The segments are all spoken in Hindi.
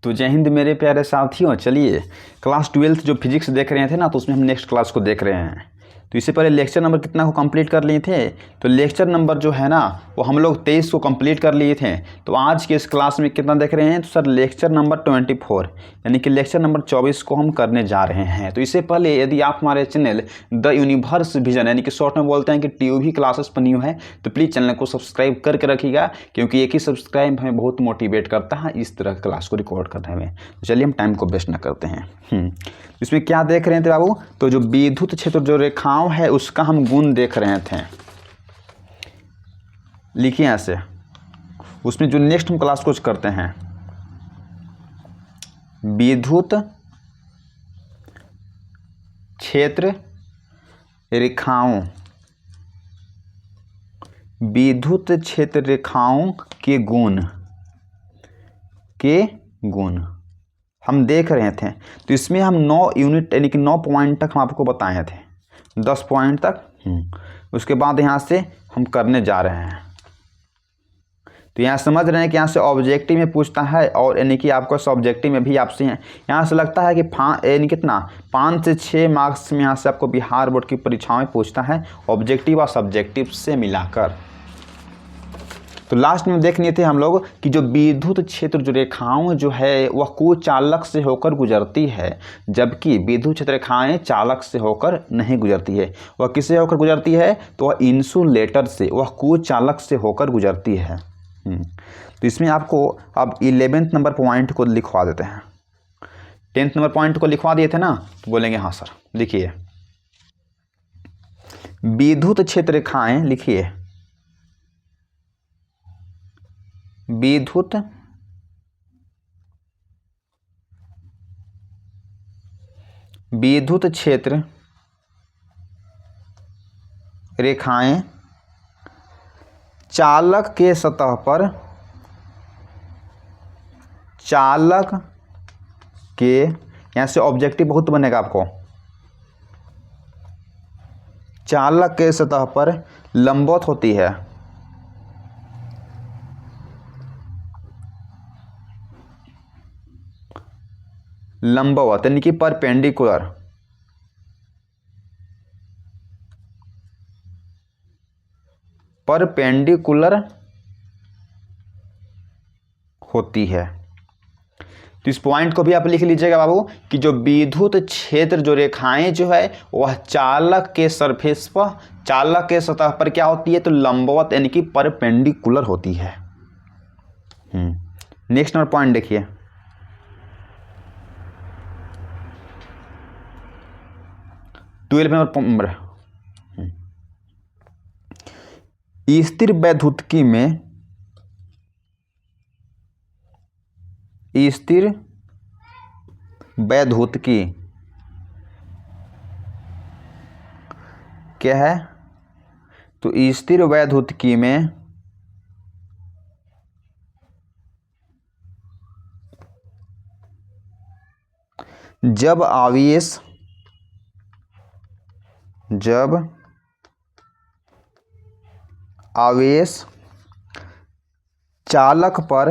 तो जय हिंद मेरे प्यारे साथियों। चलिए क्लास 12th जो फिजिक्स देख रहे थे ना, तो उसमें हम नेक्स्ट क्लास को देख रहे हैं। तो इससे पहले लेक्चर नंबर कितना को कंप्लीट कर लिए थे। तो लेक्चर नंबर जो है ना वो हम लोग 23 को कंप्लीट कर लिए थे। तो आज के इस क्लास में कितना देख रहे हैं, तो सर लेक्चर नंबर 24 यानी कि लेक्चर नंबर 24 को हम करने जा रहे हैं। तो इससे पहले यदि आप हमारे चैनल द यूनिवर्स विजन यानी कि शॉर्ट में बोलते हैं कि TUV क्लासेस पर न्यू है तो प्लीज़ चैनल को सब्सक्राइब करके रखिएगा, क्योंकि एक ही सब्सक्राइब हमें बहुत मोटिवेट करता है इस तरह की क्लास को रिकॉर्ड करने में। तो चलिए हम टाइम को वेस्ट ना करते हैं। इसमें क्या देख रहे थे बाबू, तो जो विद्युत क्षेत्र जो रेखाओं है उसका हम गुण देख रहे थे। लिखिए ऐसे, उसमें जो नेक्स्ट हम क्लास कुछ करते हैं, विद्युत क्षेत्र रेखाओं, विद्युत क्षेत्र रेखाओं के गुण हम देख रहे थे। तो इसमें हम 9 यूनिट यानी कि 9 पॉइंट तक हम आपको बताए थे, 10 पॉइंट तक। उसके बाद यहाँ से हम करने जा रहे हैं। तो यहाँ समझ रहे हैं कि यहाँ से ऑब्जेक्टिव में पूछता है, और यानी कि आपको सब्जेक्टिव में भी आपसे यहाँ से लगता है कि यानी कितना 5 से 6 मार्क्स में यहाँ से आपको बिहार बोर्ड की परीक्षाओं में पूछता है, ऑब्जेक्टिव और सब्जेक्टिव से मिलाकर। तो लास्ट में देख लिए थे हम लोग कि जो विद्युत क्षेत्र जो रेखाओं जो है वह कुचालक से होकर गुजरती है, जबकि विद्युत क्षेत्र रेखाएं चालक से होकर नहीं गुजरती है। वह किससे होकर गुजरती है, तो वह इंसुलेटर से, वह कुचालक से होकर गुजरती है। तो इसमें आपको अब 11th नंबर पॉइंट को लिखवा देते हैं। 10th नंबर पॉइंट को लिखवा दिए थे ना, तो बोलेंगे हाँ सर। लिखिए विद्युत क्षेत्र रेखाएं, लिखिए विद्युत क्षेत्र रेखाएं चालक के सतह पर, चालक के, यहां से ऑब्जेक्टिव बहुत बनेगा आपको, चालक के सतह पर लंबवत होती है। लंबवत यानी कि परपेंडिकुलर, परपेंडिकुलर होती है। तो इस पॉइंट को भी आप लिख लीजिएगा बाबू कि जो विद्युत क्षेत्र जो रेखाएं जो है वह चालक के सरफेस पर, चालक के सतह पर क्या होती है, तो लंबवत यानी कि परपेंडिकुलर होती है। नेक्स्ट नंबर पॉइंट देखिए, ट्वेल्व नंबर, स्थिर वैद्युतिकी में, स्थिर वैद्युतिकी क्या है, तो स्थिर वैद्युतिकी में जब आवेश चालक पर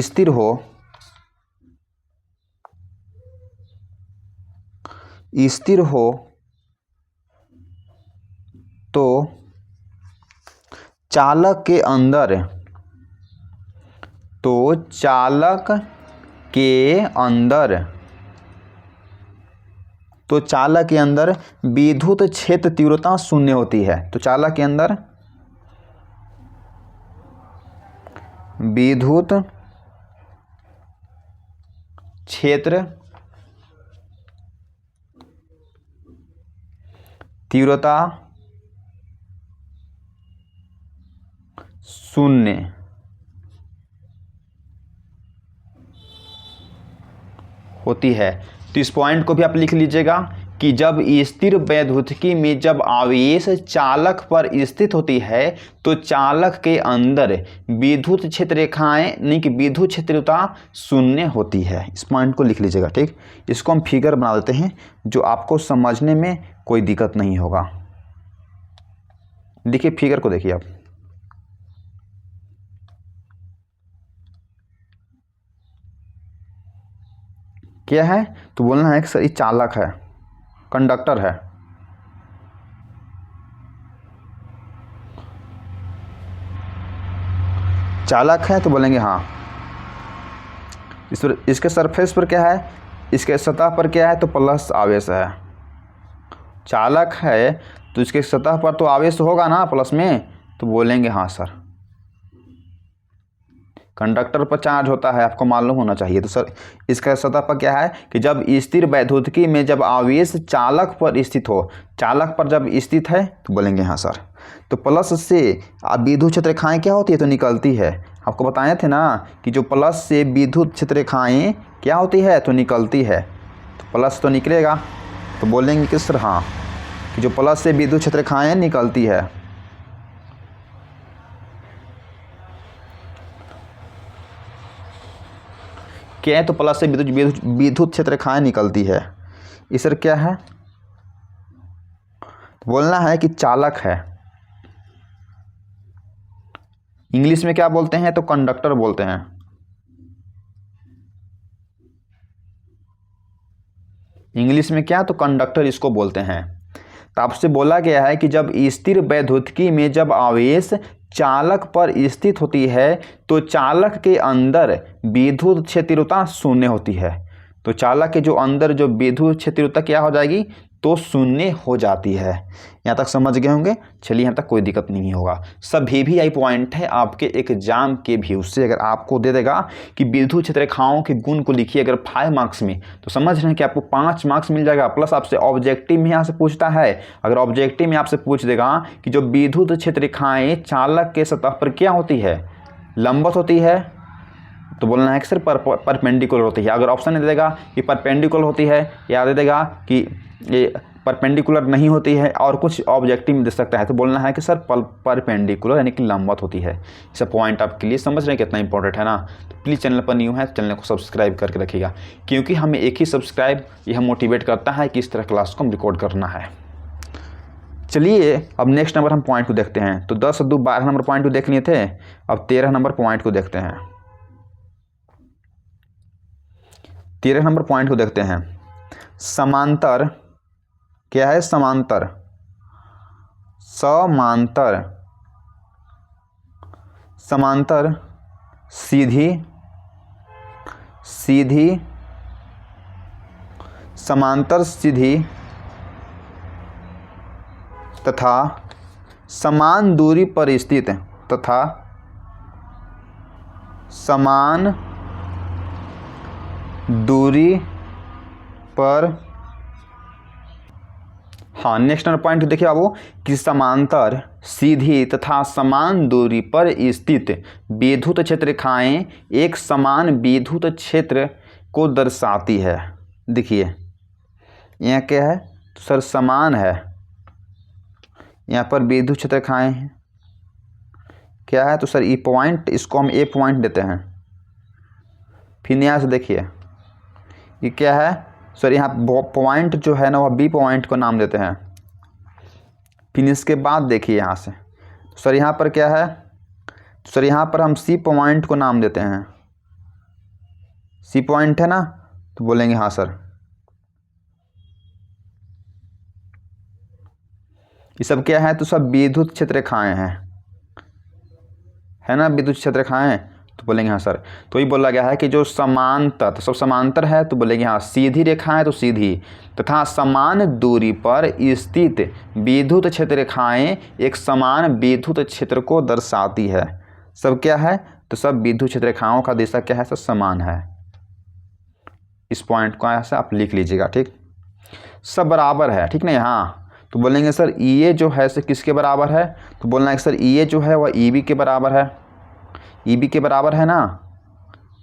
स्थिर हो तो चालक के अंदर, विद्युत क्षेत्र तीव्रता शून्य होती है। तो चालक के अंदर विद्युत क्षेत्र तीव्रता शून्य होती है। तो इस पॉइंट को भी आप लिख लीजिएगा कि जब स्थिर वैद्युतिकी में जब आवेश चालक पर स्थित होती है तो चालक के अंदर विद्युत क्षेत्र रेखाएं नहीं कि विद्युत क्षेत्रता शून्य होती है। इस पॉइंट को लिख लीजिएगा, ठीक। इसको हम फिगर बना देते हैं जो आपको समझने में कोई दिक्कत नहीं होगा। देखिए फिगर को देखिए आप, क्या है तो बोलना है कि सर ये चालक है, कंडक्टर है। चालक है तो बोलेंगे हाँ। इस पर, इसके सरफेस पर क्या है, इसके सतह पर क्या है तो प्लस आवेश है। चालक है तो इसके सतह पर तो आवेश होगा ना प्लस में, तो बोलेंगे हाँ सर। कंडक्टर पर चार्ज होता है, आपको मालूम होना चाहिए। तो सर इसका सतह पर क्या है कि जब स्थिर वैद्युतिकी में जब आवेश चालक पर स्थित हो, चालक पर जब स्थित है तो बोलेंगे हाँ सर। तो प्लस से विद्युत क्षेत्र रेखाएँ क्या होती है तो निकलती है। आपको बताए थे ना कि जो प्लस से विद्युत क्षेत्र रेखाएँ क्या होती है तो निकलती है। तो प्लस तो निकलेगा, तो बोलेंगे कि सर हाँ कि जो प्लस से विद्युत क्षेत्र रेखाएँ निकलती है। क्या है तो प्लस से विद्युत क्षेत्र रेखाएँ निकलती है। इस सर क्या है, बोलना है कि चालक है। इंग्लिश में क्या बोलते हैं तो कंडक्टर बोलते हैं। इंग्लिश में क्या तो कंडक्टर इसको बोलते हैं। तो आपसे बोला गया है कि जब स्थिर वैद्युतिकी में जब आवेश चालक पर स्थित होती है तो चालक के अंदर विद्युत क्षेत्रता शून्य होती है। तो चालक के जो अंदर जो विद्युत क्षेत्रता क्या हो जाएगी तो शून्य हो जाती है। यहाँ तक समझ गए होंगे। चलिए यहाँ तक कोई दिक्कत नहीं होगा। सब VVI पॉइंट है आपके एग्जाम के व्यू से। अगर आपको दे देगा कि विद्युत क्षेत्र रेखाओं के गुण को लिखिए अगर 5 मार्क्स में, तो समझ रहे हैं कि आपको 5 मार्क्स मिल जाएगा। प्लस आपसे ऑब्जेक्टिव में यहाँ से पूछता है, अगर ऑब्जेक्टिव में आपसे पूछ देगा कि जो विद्युत क्षेत्र रेखाएँ चालक के सतह पर क्या होती है, लंबवत होती है, तो बोलना है कि सर परपेंडिकुलर होती है। अगर ऑप्शन दे देगा कि परपेंडिकुलर होती है या दे देगा कि ये परपेंडिकुलर नहीं होती है और कुछ ऑब्जेक्टिव में दे सकता है, तो बोलना है कि सर परपेंडिकुलर यानी कि लंबवत होती है। इस पॉइंट आपके लिए समझ रहे हैं कितना इंपॉर्टेंट है ना। तो प्लीज़ चैनल पर न्यू है तो चैनल को सब्सक्राइब करके रखिएगा, क्योंकि हमें एक ही सब्सक्राइब यह मोटिवेट करता है कि इस तरह क्लास को हम रिकॉर्ड करना है। चलिए अब नेक्स्ट नंबर हम पॉइंट को देखते हैं। तो 10 और 2 12 नंबर पॉइंट को देख लिए थे, अब 13 नंबर पॉइंट को देखते हैं। 13 नंबर पॉइंट को देखते हैं। समांतर क्या है, समांतर, समांतर, समांतर सीधी, सीधी, समांतर सीधी तथा समान दूरी पर स्थित, तथा समान दूरी पर, हाँ नेक्स्ट नंबर पॉइंट देखिए बाबू कि समांतर सीधी तथा समान दूरी पर स्थित विद्युत क्षेत्र रेखाएं एक समान विद्युत क्षेत्र को दर्शाती है। देखिए यहाँ क्या है तो सर समान है, यहाँ पर विद्युत क्षेत्र रेखाएं हैं, क्या है तो सर ई पॉइंट, इसको हम ए पॉइंट देते हैं। फिर यहाँ से देखिए ये क्या है सर, यहाँ पॉइंट जो है ना वह बी पॉइंट को नाम देते हैं। फिर इसके बाद देखिए यहाँ से सर यहाँ पर क्या है तो सर यहाँ पर हम सी पॉइंट को नाम देते हैं। सी पॉइंट है ना, तो बोलेंगे हाँ सर। ये सब क्या है तो सब विद्युत क्षेत्र रेखाएं हैं, है ना, विद्युत क्षेत्र रेखाएं, तो बोलेंगे हाँ सर। तो ये बोला गया है कि जो समांतर, तो सब समांतर है तो बोलेंगे हाँ। सीधी रेखाएं तो सीधी तथा समान दूरी पर स्थित विद्युत क्षेत्र रेखाएं एक समान विद्युत क्षेत्र को दर्शाती है। सब क्या है तो सब विद्युत क्षेत्र रेखाओं का दिशा क्या है सर, समान है। इस पॉइंट को ऐसा आप लिख लीजिएगा, ठीक। सब बराबर है, ठीक ना। यहाँ तो बोलेंगे सर ये जो है सर किसके बराबर है, तो बोलना है सर ये जो है वह EB के बराबर है। EB के बराबर है ना,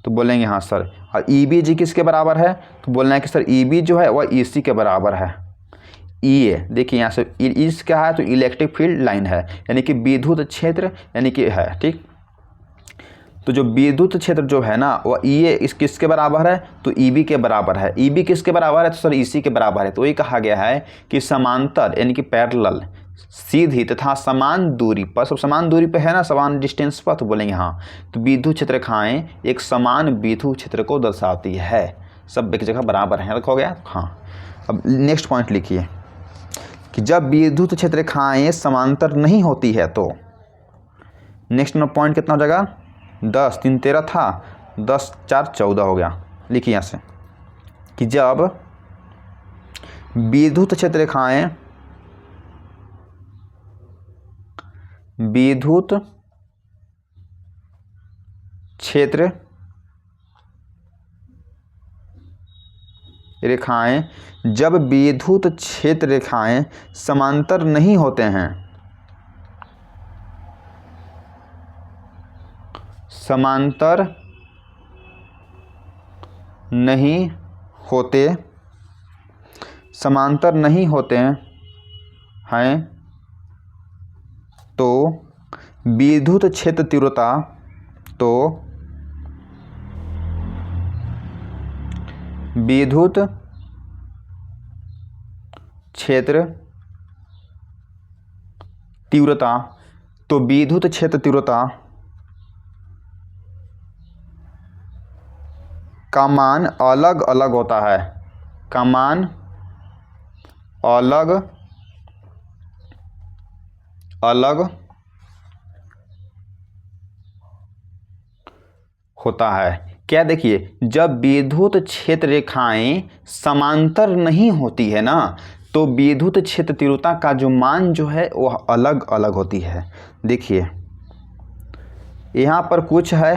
तो बोलेंगे हाँ सर। और EBG किसके बराबर है, तो बोलना है कि सर EB जो है वह EC के बराबर है। EA देखिए यहाँ से इस क्या है तो इलेक्ट्रिक फील्ड लाइन है, यानी कि विद्युत क्षेत्र यानी कि है, ठीक। तो जो विद्युत क्षेत्र जो है ना वह EA इस किसके बराबर है तो EB के बराबर है। EB किसके बराबर है तो सर EC के बराबर है। तो ये कहा गया है कि समांतर यानी कि पैरेलल सीधी तथा समान दूरी पर, सब समान दूरी पर है ना, समान डिस्टेंस पर, तो बोलेंगे हाँ। तो विद्युत क्षेत्र रेखाएं एक समान विद्युत क्षेत्र को दर्शाती है, सब एक जगह बराबर हैं, हो गया। हाँ, अब नेक्स्ट पॉइंट लिखिए कि जब विद्युत क्षेत्र रेखाएं समांतर नहीं होती है तो, नेक्स्ट नंबर पॉइंट कितना हो जाएगा, 10 3 13 था, 10 4 14 हो गया। लिखिए यहाँ से कि जब विद्युत क्षेत्र रेखाएं विद्युत क्षेत्र रेखाएं जब विद्युत क्षेत्र रेखाएं समांतर नहीं होते हैं, समांतर नहीं होते, समांतर नहीं होते हैं तो विद्युत क्षेत्र तीव्रता, तो विद्युत क्षेत्र तीव्रता, तो विद्युत क्षेत्र तीव्रता का मान अलग अलग होता है, का मान अलग अलग होता है। क्या देखिए, जब विद्युत क्षेत्र रेखाएं समांतर नहीं होती है ना, तो विद्युत क्षेत्र तीव्रता का जो मान जो है वह अलग अलग होती है। देखिए यहाँ पर कुछ है,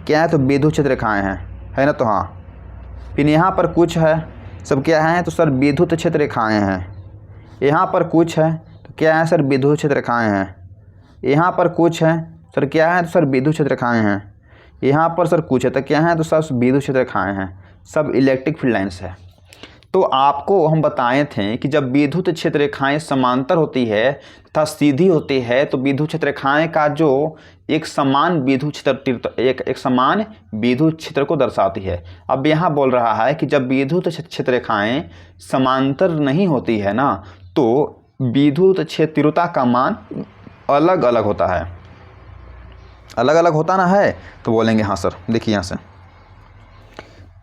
क्या है, तो विद्युत क्षेत्र रेखाएं हैं, है ना, तो हाँ। फिर यहाँ पर कुछ है, सब क्या है, तो सर विद्युत क्षेत्र रेखाएं हैं। यहाँ पर कुछ है, तो क्या है सर, विद्युत क्षेत्र रेखाएं हैं। यहाँ पर कुछ है, सर क्या है, तो सर विद्युत क्षेत्र रेखाएं हैं। यहाँ पर सर कुछ है, तो क्या है, तो सर विद्युत क्षेत्र रेखाएं हैं, सब इलेक्ट्रिक फील्ड लाइन्स है। तो आपको हम बताए थे कि जब विद्युत क्षेत्र रेखाएं समांतर होती है तथा सीधी होती है तो विद्युत क्षेत्र रेखाएं का जो एक समान विद्युत क्षेत्र एक समान विद्युत क्षेत्र को दर्शाती है। अब यहाँ बोल रहा है कि जब विद्युत क्षेत्र रेखाएं समांतर नहीं होती है ना, तो विद्युत क्षेत्र तीव्रता का मान अलग अलग होता है, अलग अलग होता ना है, तो बोलेंगे हाँ सर। देखिए यहाँ से,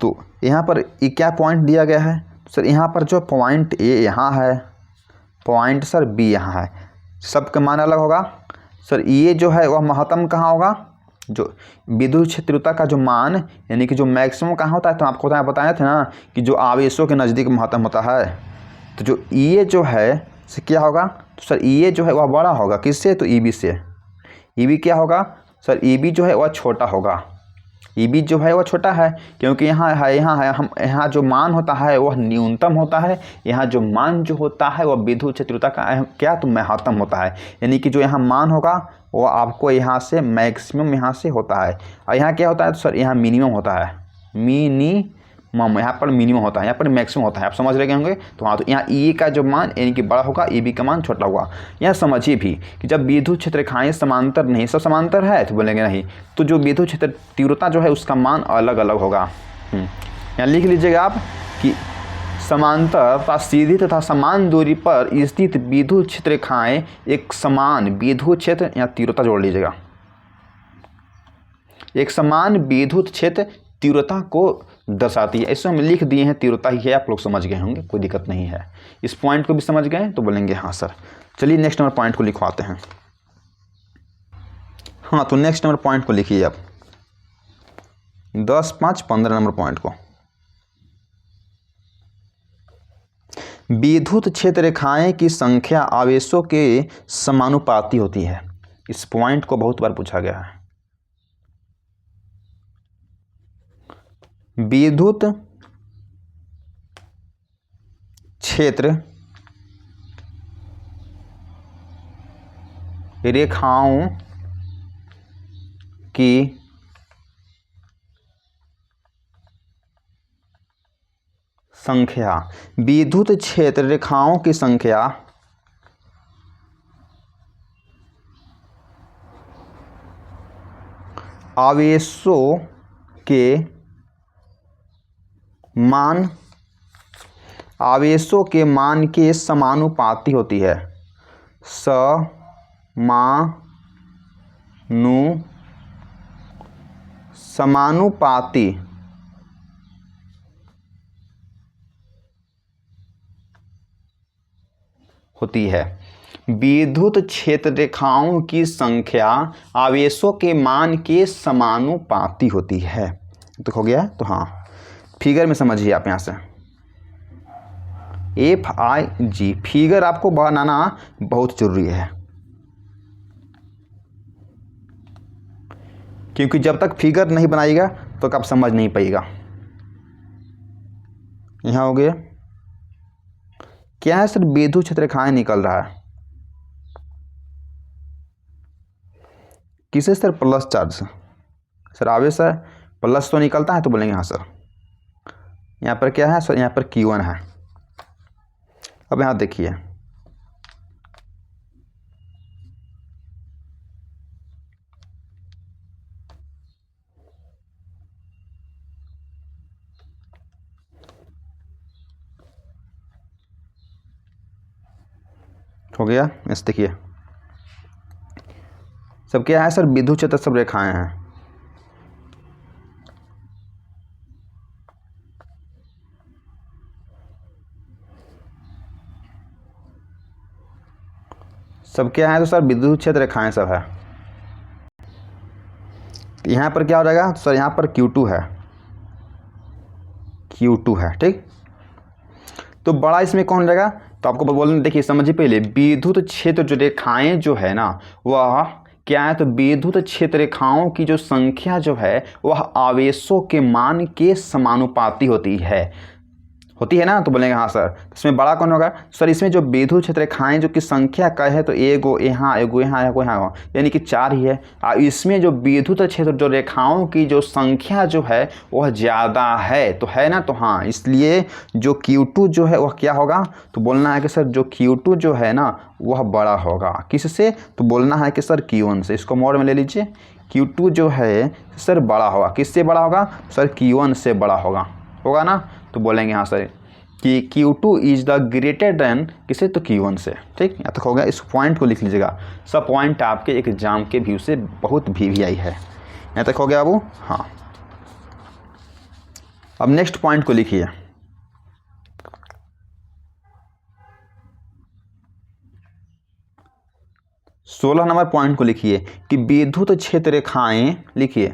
तो यहाँ पर क्या पॉइंट दिया गया है, सर यहाँ पर जो पॉइंट ए यहाँ है, पॉइंट सर बी यहाँ है, सबका मान अलग होगा। सर ये जो है वह महत्तम कहाँ होगा, जो विद्युत क्षेत्र तीव्रता का जो मान यानी कि जो मैक्सिमम कहाँ होता है, तो आपको बताए थे ना कि जो आवेशों के नज़दीक महत्तम होता है। तो जो ये जो है से क्या होगा, तो सर ये जो है वह बड़ा होगा, किससे, तो ईबी से। ईबी क्या होगा सर, ईबी जो है वह छोटा होगा, ईबी जो है वह छोटा है, क्योंकि यहाँ है हम यहाँ जो मान होता है वह न्यूनतम होता है, यहाँ जो मान जो होता है वह विद्युत क्षेत्र तीव्रता का क्या, तो महत्तम होता है। यानी कि जो यहाँ मान होगा वो आपको यहाँ से मैक्सिमम यहाँ से होता है, और यहाँ क्या होता है, तो सर यहाँ मिनिमम होता है, मिनिमम, यहाँ पर मिनिमम होता है, यहाँ पर मैक्सिमम होता है। आप समझ रहे होंगे। तो हाँ, तो यहाँ ई का जो मान यानी कि बड़ा होगा, ई बी का मान छोटा होगा। यहाँ समझिए भी कि जब विद्युत क्षेत्र रेखाएं समांतर नहीं, सब समांतर है तो बोलेंगे नहीं, तो जो विद्युत क्षेत्र तीव्रता जो है उसका मान अलग अलग होगा। यहाँ लिख लीजिएगा आप कि समांतर तथा सीधी तथा समान दूरी पर स्थित विद्युत क्षेत्र रेखाएं एक समान विद्युत क्षेत्र, यहाँ तीव्रता जोड़ लीजिएगा, एक समान विद्युत क्षेत्र तीव्रता को दर्शाती है। इसमें हम लिख दिए हैं, तीव्रता ही है, आप लोग समझ गए होंगे, कोई दिक्कत नहीं है। इस पॉइंट को भी समझ गए तो बोलेंगे हाँ सर। चलिए नेक्स्ट नंबर पॉइंट को लिखवाते हैं। हाँ, तो नेक्स्ट नंबर पॉइंट को लिखिए आप, 10 5 15 नंबर पॉइंट को। विद्युत क्षेत्र रेखाएं की संख्या आवेशों के समानुपाती होती है। इस पॉइंट को बहुत बार पूछा गया है। विद्युत क्षेत्र रेखाओं की संख्या, विद्युत क्षेत्र रेखाओं की संख्या आवेशों के मान के समानुपाती होती है। समानुपाती होती है। विद्युत क्षेत्र रेखाओं की संख्या आवेशों के मान के समानुपाती होती है। तो हो गया। तो हाँ, फिगर में समझिए आप यहाँ से FIG फिगर आपको बनाना बहुत जरूरी है, क्योंकि जब तक फिगर नहीं बनाइएगा तो आप समझ नहीं पाइएगा। यहाँ हो गया क्या है सर, विद्युत क्षेत्र रेखाएं निकल रहा है किसे सर, प्लस चार्ज से। सर आवेश है, प्लस तो निकलता है, तो बोलेंगे हाँ सर। यहाँ पर क्या है सर, यहाँ पर Q1 है। अब यहाँ देखिए, हो गया। इस देखिए सब क्या है सर, विद्युत क्षेत्र सब रेखाएं हैं। सब क्या है तो सर विद्युत क्षेत्र रेखाएं सब है। तो यहाँ पर क्या हो जाएगा, तो सर यहाँ पर Q2 है, Q2 है, ठीक। तो बड़ा इसमें कौन रहेगा, तो आपको बोलने, देखिए समझिए पहले, विद्युत क्षेत्र जो रेखाएं जो है ना, वह क्या है, तो विद्युत क्षेत्र रेखाओं की जो संख्या जो है वह आवेशों के मान के समानुपाती होती है ना। तो बोलेंगे हाँ सर। इसमें बड़ा कौन होगा सर, इसमें जो विद्युत क्षेत्र रेखाएं जो कि संख्या का है, तो एगो यहाँ, एगो यहाँ, एगो यहाँ, यानी कि 4 ही है। और इसमें जो विद्युत क्षेत्र जो रेखाओं की जो संख्या जो है वह ज़्यादा है, तो है ना। तो हाँ, इसलिए जो Q2 जो है वह क्या होगा, तो बोलना है कि सर जो Q2 जो है ना वह बड़ा होगा किससे, तो बोलना है कि सर Q1 से। इसको मोड में ले लीजिए, Q2 जो है सर बड़ा होगा, किससे बड़ा होगा सर, Q1 से बड़ा होगा ना। तो बोलेंगे हाँ सर कि Q2 is the greater than किसे, तो Q1 से, ठीक। यहाँ तक हो गया। इस पॉइंट को लिख लीजिएगा, सब पॉइंट आपके एग्जाम के व्यू से बहुत भी आई है। यहाँ तक हो गया वो, हाँ। अब नेक्स्ट पॉइंट को लिखिए, सोलह नंबर पॉइंट को लिखिए कि विद्युत क्षेत्र रेखाएं, लिखिए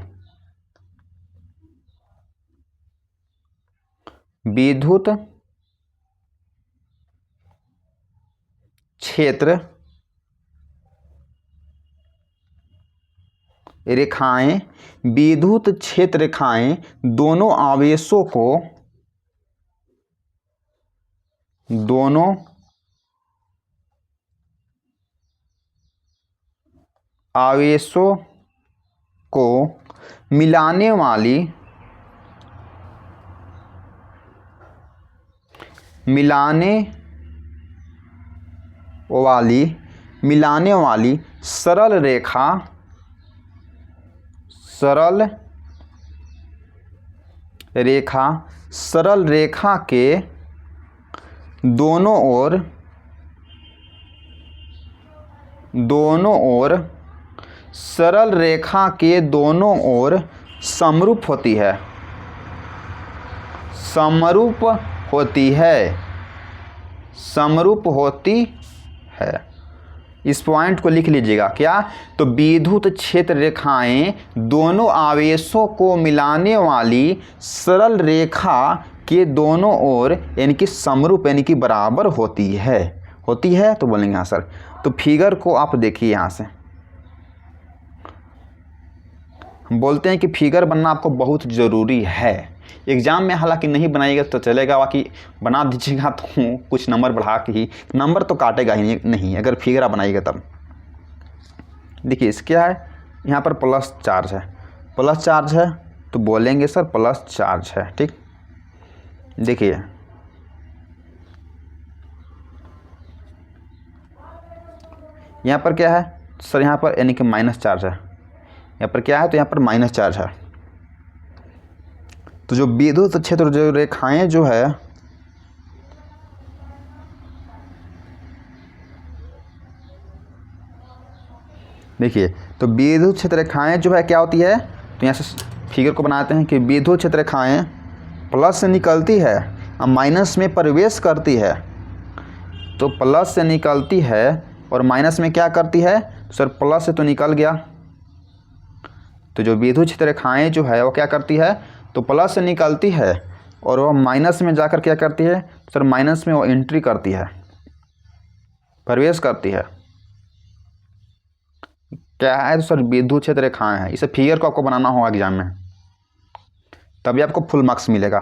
विद्युत क्षेत्र रेखाएं, विद्युत क्षेत्र रेखाएं दोनों आवेशों को मिलाने वाली सरल रेखा के दोनों ओर सरल रेखा के दोनों ओर समरूप होती है। इस पॉइंट को लिख लीजिएगा, क्या, तो विद्युत क्षेत्र रेखाएं दोनों आवेशों को मिलाने वाली सरल रेखा के दोनों ओर यानी कि समरूप यानी कि बराबर होती है। तो बोलेंगे हाँ सर। तो फिगर को आप देखिए, यहाँ से हम बोलते हैं कि फिगर बनना आपको बहुत ज़रूरी है। एग्ज़ाम में हालांकि नहीं बनाइएगा तो चलेगा, बाकी बना दीजिएगा तो कुछ नंबर बढ़ा के ही, नंबर तो काटेगा ही नहीं अगर फिगर आप बनाइएगा तब। देखिए इस क्या है, यहाँ पर प्लस चार्ज है, तो बोलेंगे सर प्लस चार्ज है, ठीक। देखिए यहाँ पर क्या है सर, यहाँ पर यानी कि माइनस चार्ज है। यहाँ पर क्या है, तो यहाँ पर माइनस चार्ज है। तो जो विद्युत क्षेत्र जो रेखाएं जो है देखिए, तो विद्युत क्षेत्र रेखाएँ जो है क्या होती है, तो यहाँ से फिगर को बनाते हैं कि विद्युत क्षेत्र रेखाएँ प्लस से निकलती है और माइनस में प्रवेश करती है। तो प्लस से निकलती है और माइनस में क्या करती है, सर प्लस से तो निकल गया, तो जो विद्युत क्षेत्र रेखाएँ जो है वो क्या करती है, तो प्लस से निकलती है और वह माइनस में जाकर क्या करती है, सर माइनस में वो एंट्री करती है, प्रवेश करती है। क्या है, तो सर विद्युत क्षेत्र रेखाएँ हैं। इसे फिगर को आपको बनाना होगा एग्जाम में, तभी आपको फुल मार्क्स मिलेगा।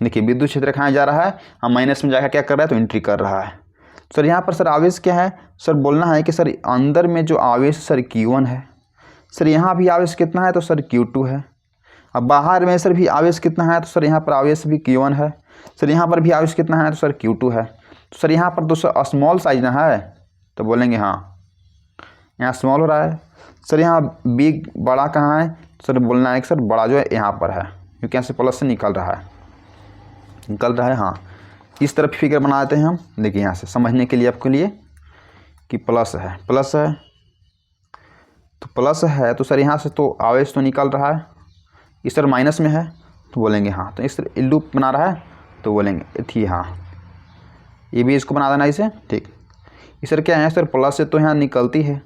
देखिए, विद्युत क्षेत्र रेखाएँ जा रहा है, हम माइनस में जाकर क्या कर रहा है, तो एंट्री कर रहा है। सर यहाँ पर सर आवेश क्या है, सर बोलना है कि सर अंदर में जो आवेश सर Q1 है, सर यहाँ भी आवेश कितना है, तो सर Q2 है। अब बाहर में सर भी आवेश कितना है, तो सर यहाँ पर आवेश भी Q1 है। सर यहाँ पर भी आवेश कितना है, तो सर Q2 है। तो सर यहाँ पर तो सर स्मॉल साइज ना है, तो बोलेंगे हाँ यहाँ स्मॉल हो रहा है। सर यहाँ बिग बड़ा कहाँ है, सर बोलना है कि सर बड़ा जो है यहाँ पर है, क्योंकि यहाँ से प्लस से निकल रहा है, हाँ। इस तरफ फिगर बना देते हैं हम। देखिए यहाँ से समझने के लिए आपके लिए कि प्लस है तो प्लस है, तो सर यहाँ से तो आवेश तो निकल रहा है, इस तरह माइनस में है, तो बोलेंगे हाँ। तो इस तरह लूप बना रहा है, तो बोलेंगे ठीक, हाँ ये भी इसको बना देना इसे, ठीक। इस तरह क्या है, सर प्लस से तो यहाँ निकलती है,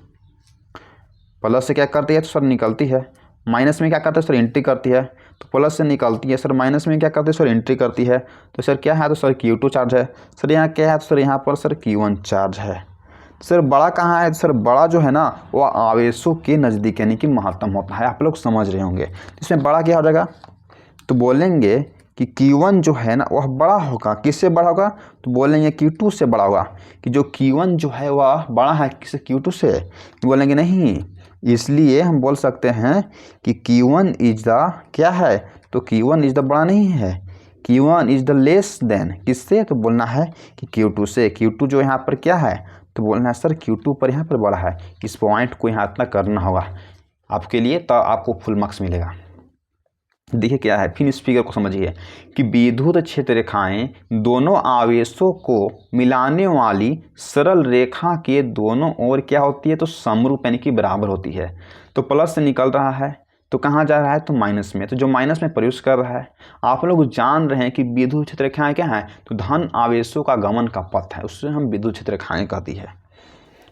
प्लस से क्या करती है, तो सर निकलती है। माइनस में क्या करते हैं, सर एंट्री करती है। तो प्लस से निकलती है, सर माइनस में क्या करते हैं, सर एंट्री करती है। तो सर क्या है, तो सर Q2 चार्ज है। सर यहाँ क्या है, तो सर यहाँ पर सर Q1 चार्ज है। सर बड़ा कहाँ है, सर बड़ा जो है ना वो आवेशों के नज़दीक यानी कि महत्तम होता है, आप लोग समझ रहे होंगे। इसमें बड़ा क्या हो जाएगा, तो बोलेंगे कि Q1 जो है ना वह बड़ा होगा, किससे बड़ा होगा, तो बोलेंगे Q2 से बड़ा होगा। कि जो Q1 जो है वह बड़ा है किससे, Q2 से, बोलेंगे नहीं। इसलिए हम बोल सकते हैं कि Q1 इज द क्या है, तो Q1 इज द बड़ा नहीं है, Q1 is the less than किससे, तो बोलना है कि Q2 से। Q2 जो यहाँ पर क्या है, तो बोलना है सर Q2 पर यहाँ पर बड़ा है। इस पॉइंट को यहाँ इतना करना होगा आपके लिए, तो आपको फुल मार्क्स मिलेगा। देखिए क्या है, फिर इस फिगर को समझिए कि विद्युत क्षेत्र रेखाएं दोनों आवेशों को मिलाने वाली सरल रेखा के दोनों ओर क्या होती है, तो समरूप यानी कि बराबर होती है। तो प्लस से निकल रहा है, तो कहाँ जा रहा है, तो माइनस में। तो जो माइनस में प्रवेश कर रहा है, आप लोग जान रहे हैं कि विद्युत क्षेत्र रेखाएं क्या है, तो धन आवेशों का गमन का पथ है, उससे हम विद्युत क्षेत्र रेखाएं कहती है।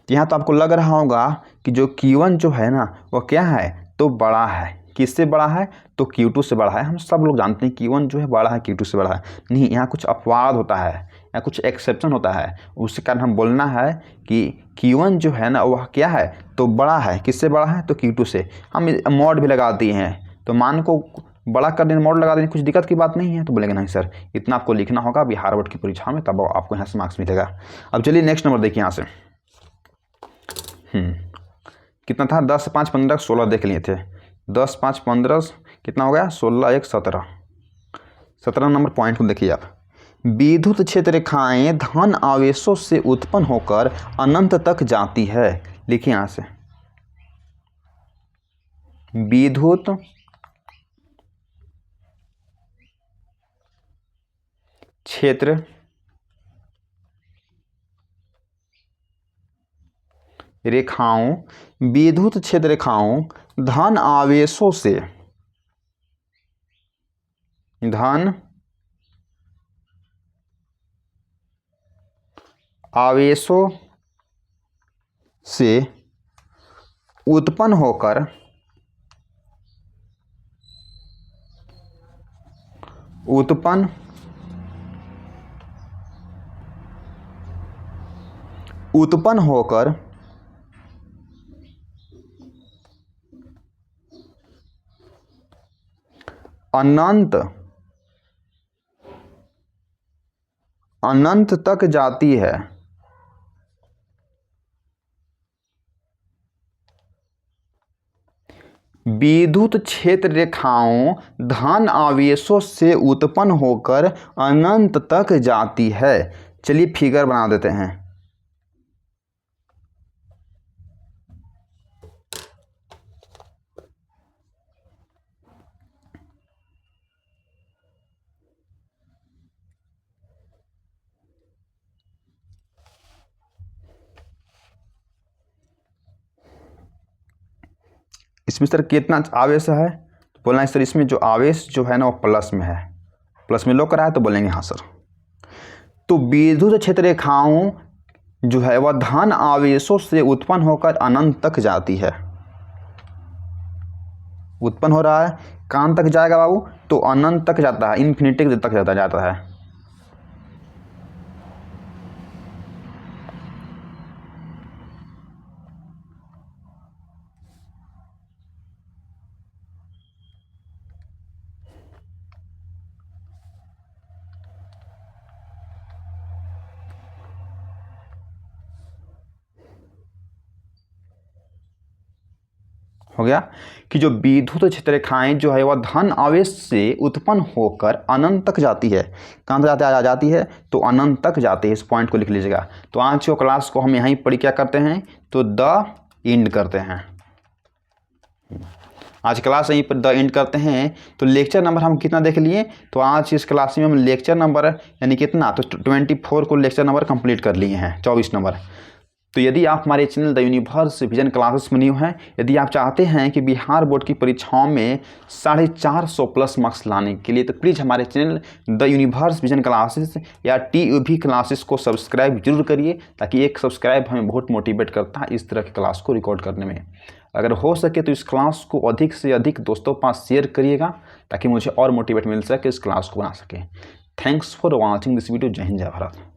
यहाँ तो आपको लग रहा होगा कि जो Q1 जो है ना वह क्या है, तो बड़ा है, किससे बड़ा है, तो Q2 से बड़ा है। हम सब लोग जानते हैं Q1 जो है बड़ा है, Q2 से बड़ा है। नहीं, यहाँ कुछ अपवाद होता है या कुछ एक्सेप्शन होता है, उसके कारण हम बोलना है कि Q1 जो है ना वह क्या है, तो बड़ा है, किससे बड़ा है, तो Q2 से। हम मॉड भी लगा दिए हैं, तो मान को बड़ा कर देने, मॉड लगा देने, कुछ दिक्कत की बात नहीं है। तो बोलेंगे नहीं सर इतना आपको लिखना होगा अभी हार्वर्ड की परीक्षा में, तब आपको यहाँ से मार्क्स मिलेगा। अब चलिए नेक्स्ट नंबर देखिए यहाँ से। कितना था, 10 5 15 16 देख लिए थे। 10 5 15 कितना हो गया, 16 1 17। 17 नंबर पॉइंट को देखिए आप। विद्युत क्षेत्र रेखाएं धन आवेशों से उत्पन्न होकर अनंत तक जाती है। लिखिए यहां से, विद्युत क्षेत्र रेखाओं, विद्युत क्षेत्र रेखाओं धन आवेशों से, धन आवेशों से उत्पन्न होकर उत्पन्न होकर अनंत तक जाती है। विद्युत क्षेत्र रेखाओं धन आवेशों से उत्पन्न होकर अनंत तक जाती है। चलिए फिगर बना देते हैं। इसमें सर कितना आवेश है, तो बोलना है सर इसमें जो आवेश जो है ना वो प्लस में है, प्लस में लो करा है तो बोलेंगे हाँ सर। तो विद्युत क्षेत्र रेखाओं जो है वह धन आवेशों से उत्पन्न होकर अनंत तक जाती है। उत्पन्न हो रहा है, कहाँ तक जाएगा बाबू, तो अनंत तक जाता है, इन्फिनिटी तक जाता है। हो गया कि जो विद्युत क्षेत्र रेखाएं जो है वह धन आवेश से उत्पन्न होकर अनंत तक जाती है। कहाँ तक जाती है, तो अनंत तक जाती है। इस पॉइंट को लिख लीजिएगा। तो आज की क्लास को हम यहीं पर क्या करते हैं, तो द एंड करते हैं। आज क्लास यहीं पर द एंड करते हैं। तो लेक्चर नंबर हम कितना देख लिए, तो आज इस क्लास में हम लेक्चर नंबर यानी कितना, तो 24 को लेक्चर नंबर कंप्लीट कर लिए हैं, 24 नंबर। तो यदि आप हमारे channel the universe vision classes में न्यू हैं, यदि आप चाहते हैं कि बिहार बोर्ड की परीक्षाओं में 450 प्लस मार्क्स लाने के लिए, तो प्लीज़ हमारे channel the universe vision classes या TUV क्लासेस को सब्सक्राइब जरूर करिए, ताकि एक सब्सक्राइब हमें बहुत मोटिवेट करता है इस तरह की क्लास को रिकॉर्ड करने में। अगर हो सके तो इस क्लास को अधिक से अधिक दोस्तों के पास शेयर करिएगा, ताकि मुझे और मोटिवेट मिल सके इस क्लास को बना सके। Thanks for watching this video. जय हिंद, जय भारत।